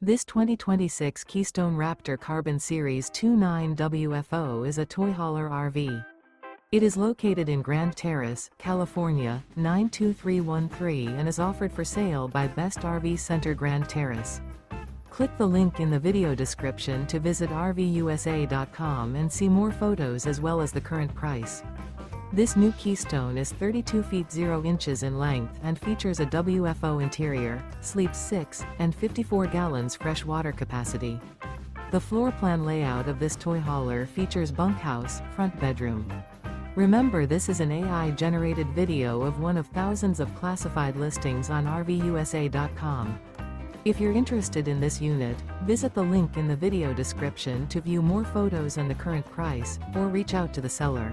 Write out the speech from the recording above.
This 2026 Keystone Raptor Carbon Series 29 WFO is a toy hauler RV. It is located in Grand Terrace, California, 92313 and is offered for sale by Best RV Center Grand Terrace. Click the link in the video description to visit RVUSA.com and see more photos as well as the current price. This new Keystone is 32 feet 0 inches in length and features a WFO interior, sleeps 6, and 54 gallons fresh water capacity. The floor plan layout of this toy hauler features bunkhouse, front bedroom. Remember, this is an AI-generated video of one of thousands of classified listings on RVUSA.com. If you're interested in this unit, visit the link in the video description to view more photos and the current price, or reach out to the seller.